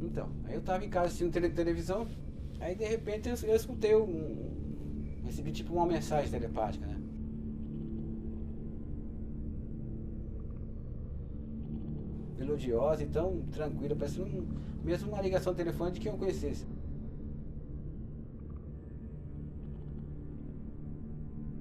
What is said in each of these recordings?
Então, aí eu tava em casa assistindo televisão, aí de repente eu escutei recebi tipo uma mensagem telepática, né? Melodiosa e tão tranquila, parecendo mesmo uma ligação telefônica de quem eu conhecesse.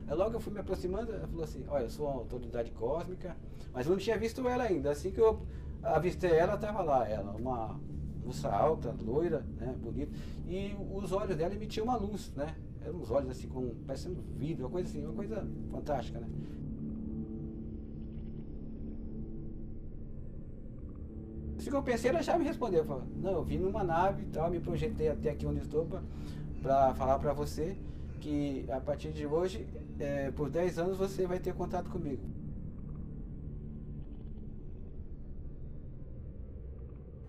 Aí logo eu fui me aproximando, ela falou assim, olha, eu sou uma autoridade cósmica, mas eu não tinha visto ela ainda. Assim que eu avistei ela, estava lá, ela, uma moça alta, loira, né, bonita, e os olhos dela emitiam uma luz, né? Eram uns olhos assim, parecendo vidro, uma coisa assim, uma coisa fantástica, né? Assim que eu pensei, ela já me respondeu, falou, não, eu vim numa nave e tal, me projetei até aqui onde estou para falar para você que a partir de hoje, por 10 anos você vai ter contato comigo.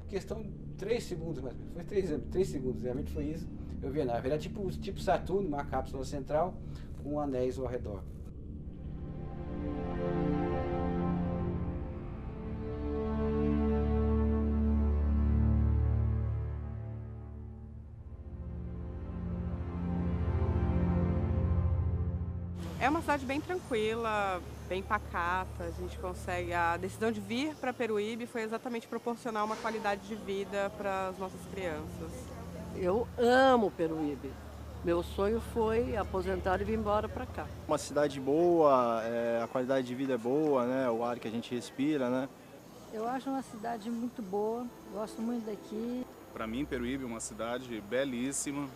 Questão de 3 segundos mais ou menos, foi 3 segundos, realmente foi isso. Eu vi a nave, era tipo Saturno, uma cápsula central com anéis ao redor. É uma cidade bem tranquila, bem pacata, a gente consegue... A decisão de vir para Peruíbe foi exatamente proporcionar uma qualidade de vida para as nossas crianças. Eu amo Peruíbe. Meu sonho foi aposentar e vir embora para cá. Uma cidade boa, a qualidade de vida é boa, né? O ar que a gente respira, né? Eu acho uma cidade muito boa, gosto muito daqui. Para mim, Peruíbe é uma cidade belíssima.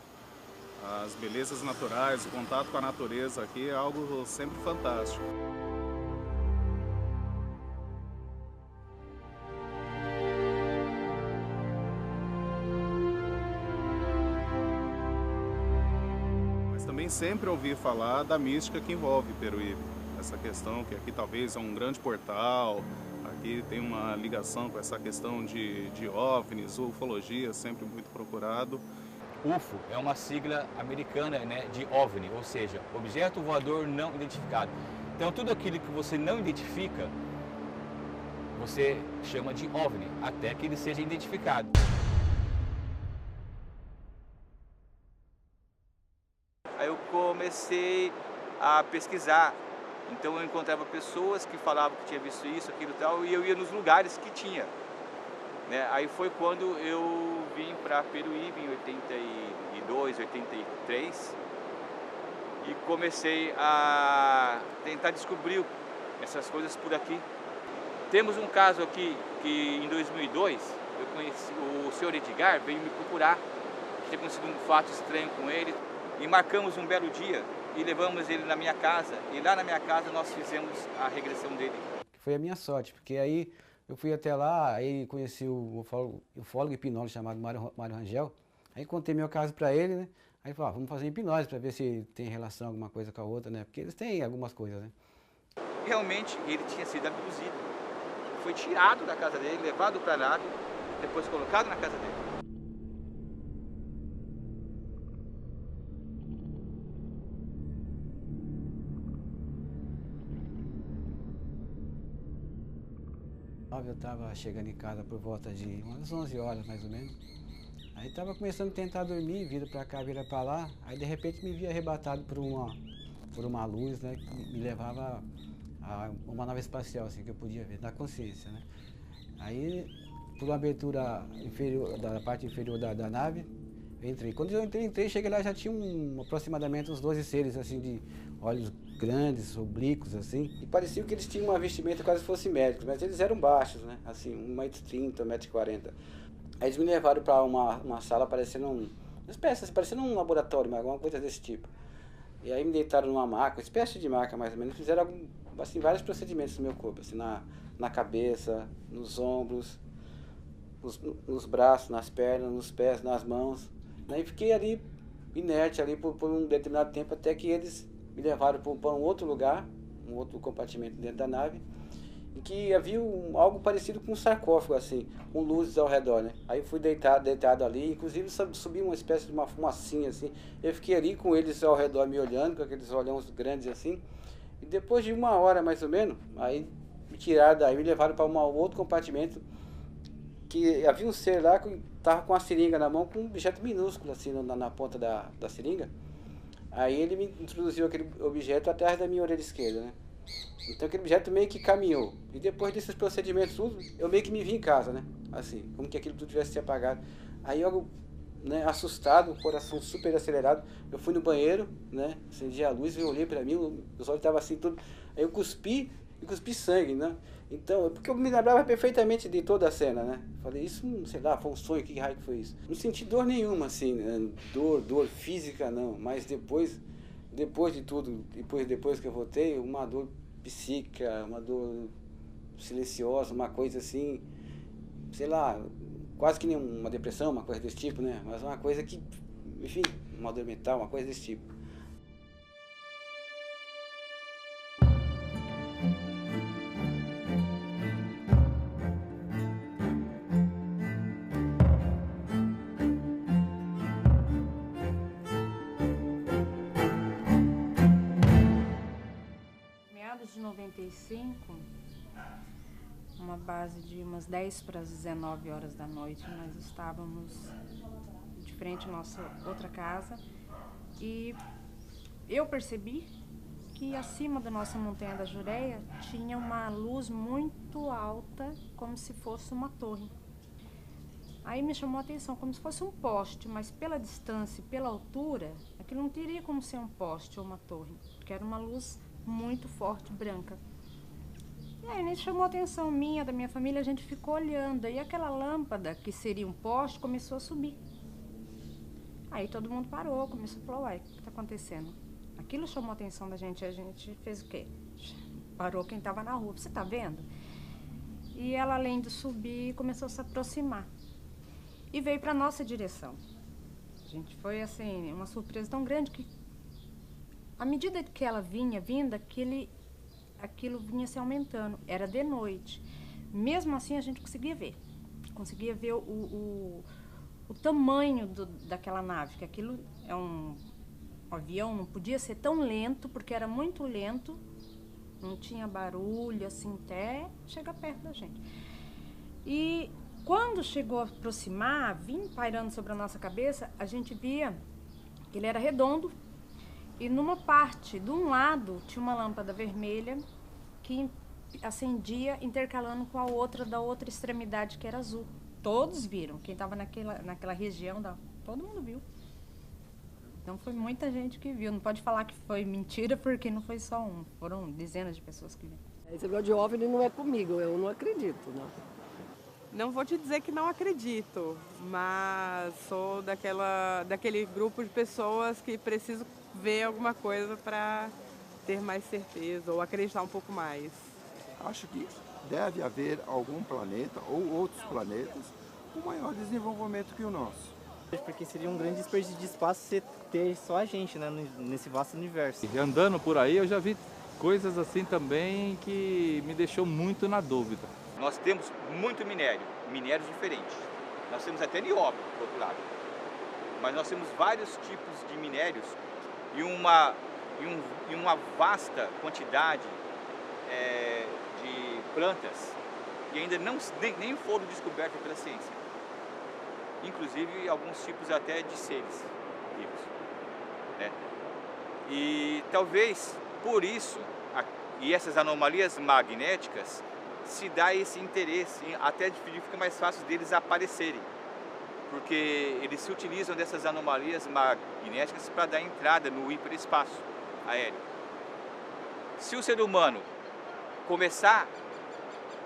As belezas naturais, o contato com a natureza aqui é algo sempre fantástico. Mas também sempre ouvi falar da mística que envolve Peruíbe. Essa questão que aqui talvez é um grande portal, aqui tem uma ligação com essa questão de OVNIs, ufologia, sempre muito procurado. UFO é uma sigla americana, né, de OVNI, ou seja, objeto voador não identificado. Então tudo aquilo que você não identifica, você chama de OVNI, até que ele seja identificado. Aí eu comecei a pesquisar, então eu encontrava pessoas que falavam que tinha visto isso, aquilo e tal, e eu ia nos lugares que tinha. Né? Aí foi quando eu vim para Peruíbe em 82, 83 e comecei a tentar descobrir essas coisas por aqui. Temos um caso aqui que em 2002 eu conheci, o senhor Edgar veio me procurar, tinha acontecido um fato estranho com ele e marcamos um belo dia e levamos ele na minha casa e lá na minha casa nós fizemos a regressão dele. Foi a minha sorte, porque aí eu fui até lá, aí conheci o ufólogo hipnólogo chamado Mário Rangel. Aí contei meu caso para ele, né? Aí falou, vamos fazer hipnose para ver se tem relação alguma coisa com a outra, né? Porque eles têm algumas coisas, né? Realmente ele tinha sido abduzido. Foi tirado da casa dele, levado para a nave, depois colocado na casa dele. Eu estava chegando em casa por volta de umas 11 horas, mais ou menos. Aí estava começando a tentar dormir, vira para cá, vira para lá. Aí de repente me vi arrebatado por uma luz, né, que me levava a uma nave espacial, assim, que eu podia ver, da consciência, né. Aí, por uma abertura inferior, da parte inferior da nave, eu entrei. Quando eu entrei, cheguei lá, já tinha aproximadamente uns 12 seres, assim, de olhos grandes, oblíquos, assim. E parecia que eles tinham uma vestimenta quase fossem médicos, mas eles eram baixos, né? Assim, 1,30 m, 1,40 m. Aí eles me levaram para uma sala parecendo uma espécie, parecendo um laboratório, mas alguma coisa desse tipo. E aí me deitaram numa maca, uma espécie de maca mais ou menos. Fizeram assim, vários procedimentos no meu corpo, assim, na cabeça, nos ombros, nos braços, nas pernas, nos pés, nas mãos. Aí fiquei ali, inerte ali por um determinado tempo, até que eles me levaram para um outro lugar, um outro compartimento dentro da nave, em que havia algo parecido com um sarcófago, assim, com luzes ao redor, né? Aí fui deitado ali, inclusive subi uma espécie de uma fumacinha, assim. Eu fiquei ali com eles ao redor me olhando, com aqueles olhões grandes, assim. E depois de 1 hora, mais ou menos, aí me tiraram daí, me levaram para um outro compartimento, que havia um ser lá que estava com a seringa na mão, com um objeto minúsculo assim na ponta da seringa. Aí ele me introduziu aquele objeto atrás da minha orelha esquerda, né? Então aquele objeto meio que caminhou. E depois desses procedimentos tudo, eu meio que me vi em casa, né? Assim, como que aquilo tudo tivesse se apagado. Aí eu, né, assustado, o coração super acelerado, eu fui no banheiro, né? Acendi a luz, eu olhei pra mim, os olhos estavam assim tudo. Aí eu cuspi sangue, né? Então, porque eu me lembrava perfeitamente de toda a cena, né? Falei, isso, sei lá, foi um sonho, que raio que foi isso? Não senti dor nenhuma, assim, né? Dor física não, mas depois de tudo, depois que eu voltei, uma dor psíquica, uma dor silenciosa, uma coisa assim, sei lá, quase que nem uma depressão, uma coisa desse tipo, né? Mas uma coisa que, enfim, uma dor mental, uma coisa desse tipo. Meados de 95, uma base de umas 10 para as 19 horas da noite, nós estávamos de frente à nossa outra casa e eu percebi que acima da nossa montanha da Jureia tinha uma luz muito alta, como se fosse uma torre. Aí me chamou a atenção, como se fosse um poste, mas pela distância e pela altura, aquilo não teria como ser um poste ou uma torre, porque era uma luz muito forte, branca. E aí me chamou a atenção minha, da minha família, a gente ficou olhando, e aquela lâmpada, que seria um poste, começou a subir. Aí todo mundo parou, começou a falar, uai, o que está acontecendo? Aquilo chamou a atenção da gente, a gente fez o quê? Parou quem estava na rua, você está vendo? E ela, além de subir, começou a se aproximar. E veio para a nossa direção. A gente foi, assim, uma surpresa tão grande que, à medida que ela vinha, aquilo vinha se aumentando. Era de noite. Mesmo assim, a gente conseguia ver. Conseguia ver o tamanho daquela nave, que aquilo é um avião, não podia ser tão lento, porque era muito lento, não tinha barulho, assim, até chegar perto da gente. E quando chegou a aproximar, vim pairando sobre a nossa cabeça, a gente via que ele era redondo, e numa parte, de um lado, tinha uma lâmpada vermelha que acendia intercalando com a outra, da outra extremidade, que era azul. Todos viram, quem estava naquela região, todo mundo viu. Então foi muita gente que viu. Não pode falar que foi mentira, porque não foi só um, foram dezenas de pessoas que viram. Esse negócio de OVNI não é comigo, eu não acredito, não. Não vou te dizer que não acredito, mas sou daquele grupo de pessoas que precisam ver alguma coisa para ter mais certeza ou acreditar um pouco mais. Acho que deve haver algum planeta ou outros planetas com maior desenvolvimento que o nosso. Porque seria um grande desperdício de espaço você ter só a gente, né, nesse vasto universo. E andando por aí eu já vi coisas assim também que me deixou muito na dúvida. Nós temos muito minérios diferentes. Nós temos até nióbio, do outro lado. Mas nós temos vários tipos de minérios e uma vasta quantidade de plantas que ainda nem foram descobertas pela ciência. Inclusive alguns tipos até de seres vivos. Né? E talvez por isso, e essas anomalias magnéticas, se dá esse interesse, até fica mais fácil deles aparecerem, porque eles se utilizam dessas anomalias magnéticas para dar entrada no hiperespaço aéreo. Se o ser humano começar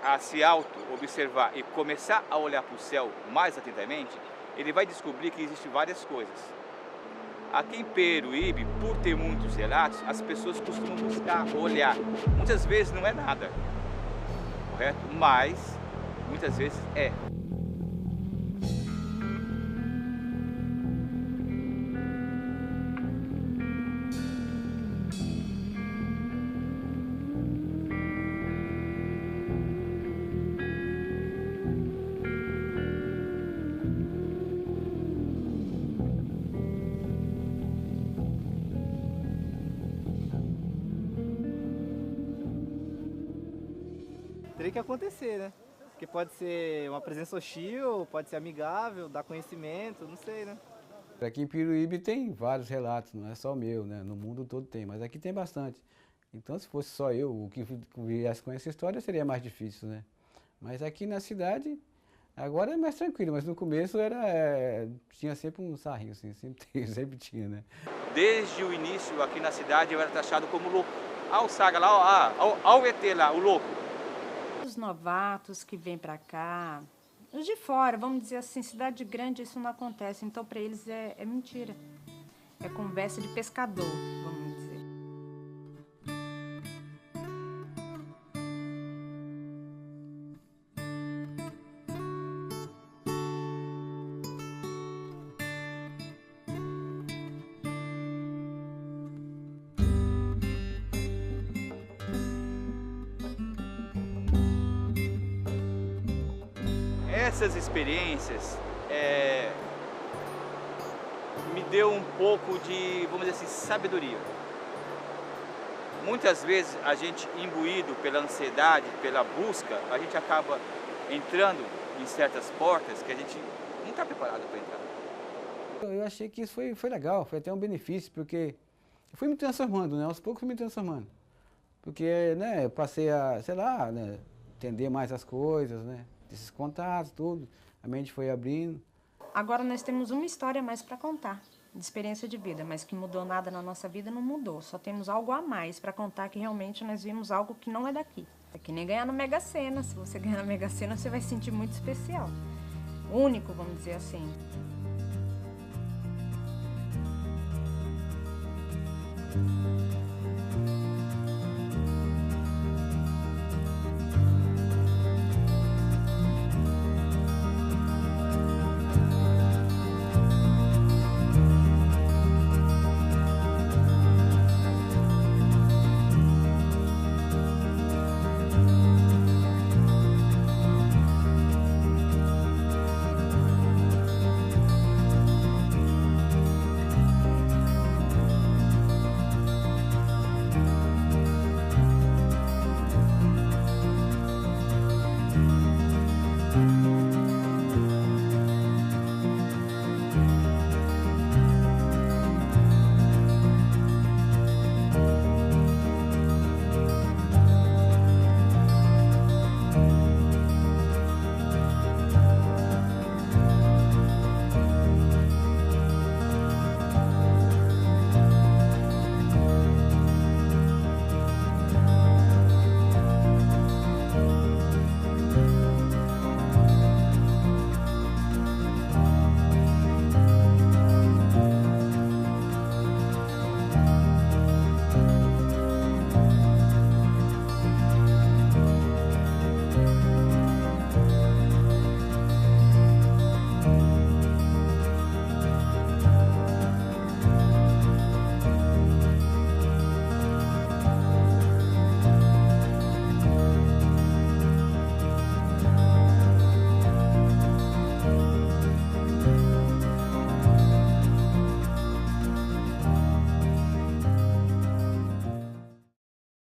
a se auto-observar e começar a olhar para o céu mais atentamente, ele vai descobrir que existem várias coisas. Aqui em Peruíbe, por ter muitos relatos, as pessoas costumam buscar, olhar. Muitas vezes não é nada, correto? Mas muitas vezes é. Teria que acontecer, né? Porque pode ser uma presença hostil, pode ser amigável, dar conhecimento, não sei, né? Aqui em Peruíbe tem vários relatos, não é só o meu, né? No mundo todo tem, mas aqui tem bastante. Então, se fosse só eu o que viesse com essa história, seria mais difícil, né? Mas aqui na cidade, agora é mais tranquilo, mas no começo tinha sempre um sarrinho, assim, sempre tinha, né? Desde o início, aqui na cidade, eu era taxado como louco. Ah, o Saga lá, ó o ET lá, o louco. Os novatos que vêm para cá, os de fora, vamos dizer assim, cidade grande isso não acontece, então para eles é mentira. É conversa de pescador, vamos dizer. Essas experiências me deu um pouco de, vamos dizer assim, sabedoria. Muitas vezes a gente, imbuído pela ansiedade, pela busca, a gente acaba entrando em certas portas que a gente não está preparado para entrar. Eu achei que isso foi legal, foi até um benefício, porque eu fui me transformando, né? Aos poucos fui me transformando. Porque, né, eu passei a, sei lá, né, entender mais as coisas, né? Esses contatos, tudo, a mente foi abrindo. Agora nós temos uma história a mais para contar, de experiência de vida, mas que mudou nada na nossa vida, não mudou. Só temos algo a mais para contar que realmente nós vimos algo que não é daqui. É que nem ganhar na Mega Sena. Se você ganhar na Mega Sena, você vai se sentir muito especial. Único, vamos dizer assim.